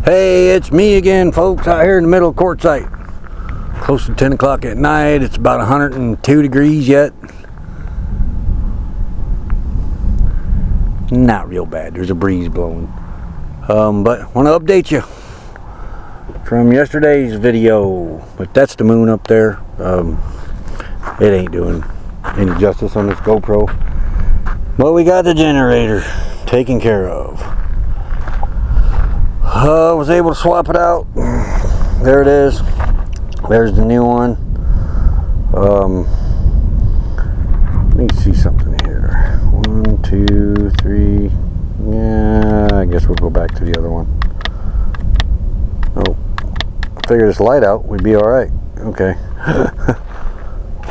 Hey, it's me again, folks, out here in the middle of quartzite. Close to 10 o'clock at night. It's about 102 degrees yet. Not real bad. There's a breeze blowing. But I want to update you from yesterday's video. But that's the moon up there. It ain't doing any justice on this GoPro. But we got the generator taken care of. Was able to swap it out. There it is. There's the new one. Let me see something here. 1, 2, 3. Yeah, I guess we'll go back to the other one. Oh, I figured this light out, we'd be all right. Okay.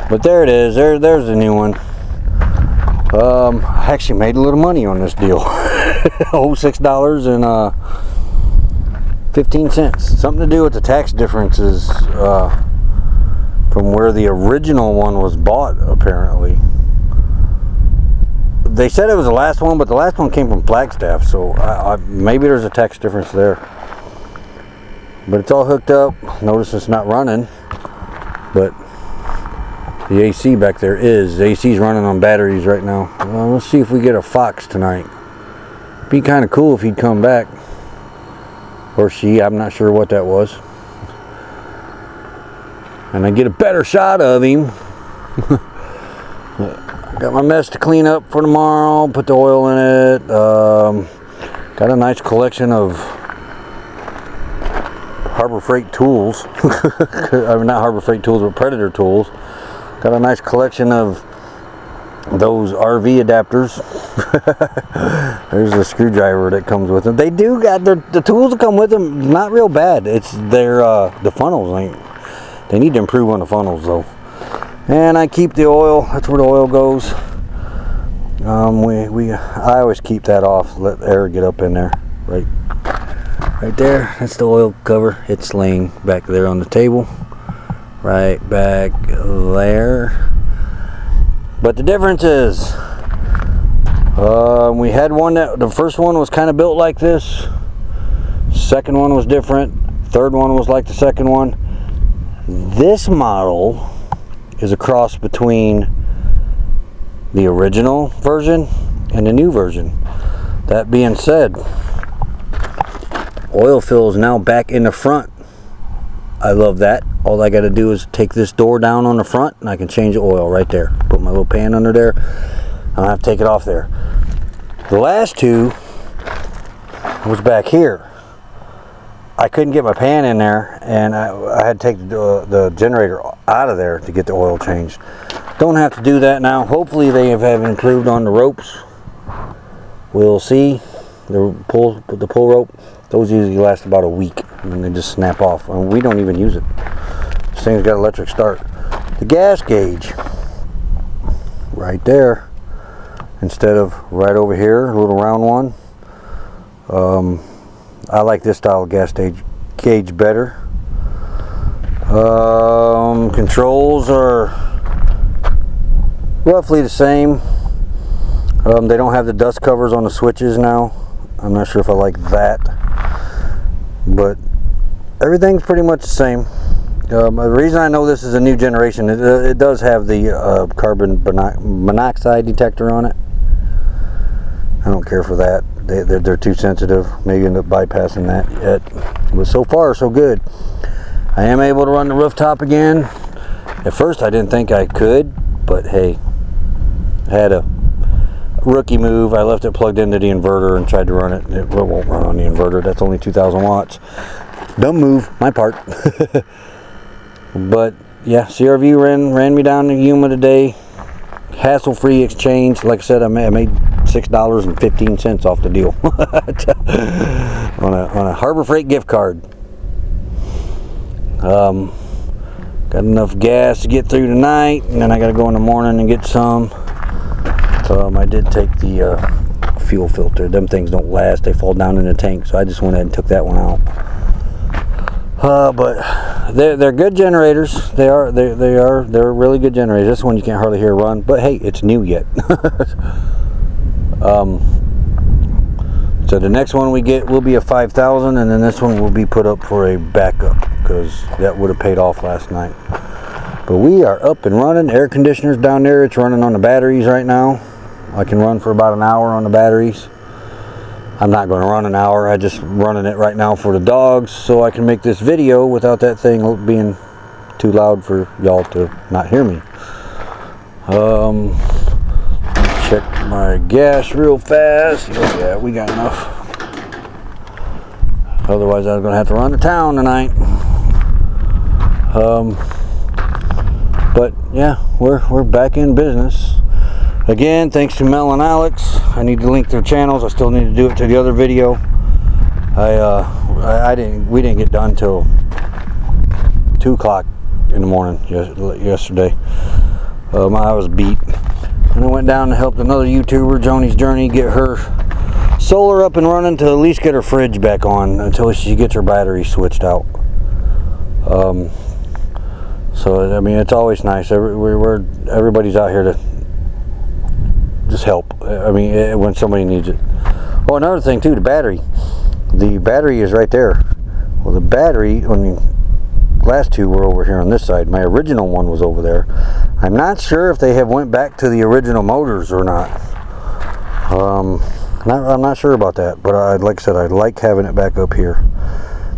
But there it is. There's the new one. I actually made a little money on this deal. Oh, $6 and 15 cents. Something to do with the tax differences from where the original one was bought, apparently. They said it was the last one, but the last one came from Flagstaff, so maybe there's a tax difference there. But it's all hooked up. Notice it's not running, but the AC back there is. The AC's running on batteries right now. Let's see if we get a fox tonight. Be kind of cool if he'd come back. Or she, I'm not sure what that was. And I get a better shot of him. Got my mess to clean up for tomorrow. Put the oil in it. Got a nice collection of Harbor Freight tools. I mean, not Harbor Freight tools, but Predator tools. Got a nice collection of those RV adapters. There's a screwdriver that comes with them. They do got the tools that come with them. Not real bad. It's their the funnels. They need to improve on the funnels though. And I keep the oil. That's where the oil goes. I always keep that off. Let air get up in there. Right there. That's the oil cover. It's laying back there on the table. Right back there. But the difference is, we had one that, the first one was kind of built like this. Second one was different. Third one was like the second one. This model is a cross between the original version and the new version. That being said, oil fill is now back in the front. I love that. All I got to do is take this door down on the front and I can change the oil right there. Put my little pan under there. I don't have to take it off there. The last two was back here. I couldn't get my pan in there and I had to take the generator out of there to get the oil changed. Don't have to do that now. Hopefully they have improved on the ropes. We'll see. The pull rope, those usually last about a week and they just snap off. And we don't even use it. This thing's got electric start. The gas gauge, right there, instead of right over here, a little round one. I like this style of gas gauge better. Controls are roughly the same. They don't have the dust covers on the switches now. I'm not sure if I like that, but everything's pretty much the same. The reason I know this is a new generation, it does have the carbon monoxide detector on it. I don't care for that. They're too sensitive. Maybe end up bypassing that yet. But so far, so good. I am able to run the rooftop again. At first, I didn't think I could, but hey, I had a rookie move. I left it plugged into the inverter and tried to run it. It won't run on the inverter. That's only 2,000 watts. Dumb move, my part. But yeah, CRV ran me down to Yuma today. Hassle-free exchange. Like I said, I made $6.15 off the deal on a Harbor Freight gift card. Got enough gas to get through tonight, and then I got to go in the morning and get some. I did take the fuel filter. Them things don't last. They fall down in the tank, so I just went ahead and took that one out. But they're good generators. They're really good generators. This one you can't hardly hear run, but hey, it's new yet. It's So the next one we get will be a 5,000, and then this one will be put up for a backup because that would have paid off last night. But we are up and running. Air conditioner's down there. It's running on the batteries right now. I can run for about an hour on the batteries. I'm not going to run an hour. I just running it right now for the dogs so I can make this video without that thing being too loud for y'all to not hear me. Check my gas real fast. Yeah, we got enough. Otherwise I was going to have to run to town tonight. But yeah, we're back in business again, thanks to Mel and Alex. I need to link their channels. I still need to do it to the other video. We didn't get done till 2 o'clock in the morning yesterday. I was beat, and I went down to help another YouTuber, Joni's Journey, get her solar up and running to at least get her fridge back on until she gets her battery switched out. So I mean, it's always nice. Everybody's out here to just help. I mean, when somebody needs it. Oh, another thing too, the battery. The battery is right there. Well, the battery, I mean, last two were over here on this side. My original one was over there. I'm not sure if they have went back to the original motors or not. I'm not sure about that, but like I said, I like having it back up here.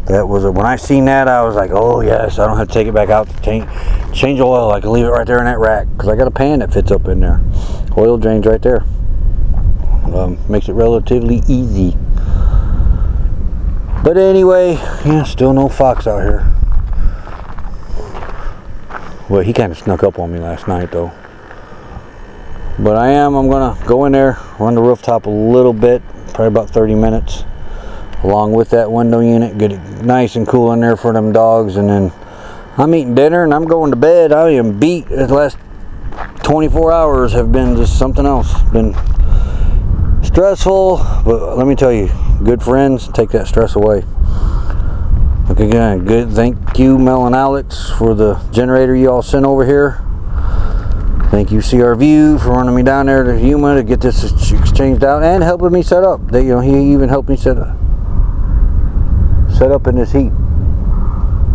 That was when I seen that, I was like, oh yes, I don't have to take it back out to change oil. I can leave it right there in that rack because I got a pan that fits up in there. Oil drains right there. Makes it relatively easy. But anyway, yeah, still no fox out here. Well, he kind of snuck up on me last night though. But I'm gonna go in there, run the rooftop a little bit, probably about 30 minutes. Along with that window unit, get it nice and cool in there for them dogs, and then I'm eating dinner and I'm going to bed. I am beat. The last 24 hours have been just something else. Been stressful, but let me tell you, good friends take that stress away. Look again, good. Thank you, Mel and Alex, for the generator you all sent over here. Thank you, CRView, for running me down there to Yuma to get this exchanged out and helping me set up. He even helped me set up in this heat.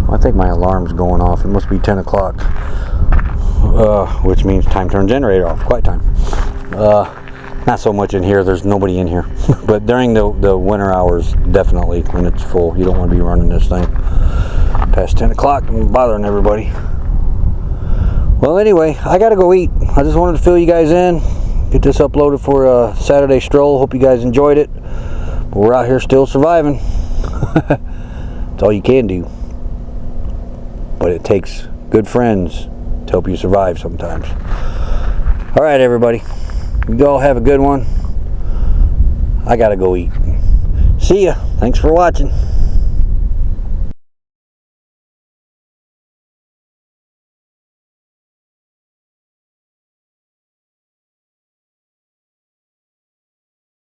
I think my alarm's going off. It must be 10 o'clock, which means time to turn generator off. Quiet time. Not so much in here. There's nobody in here. But during the winter hours, definitely, when it's full, you don't want to be running this thing past 10 o'clock and bothering everybody. Well, anyway, I gotta go eat. I just wanted to fill you guys in, get this uploaded for a Saturday stroll. Hope you guys enjoyed it. But we're out here still surviving. That's all you can do. But it takes good friends to help you survive sometimes. All right, everybody. You all have a good one. I gotta go eat. See ya. Thanks for watching.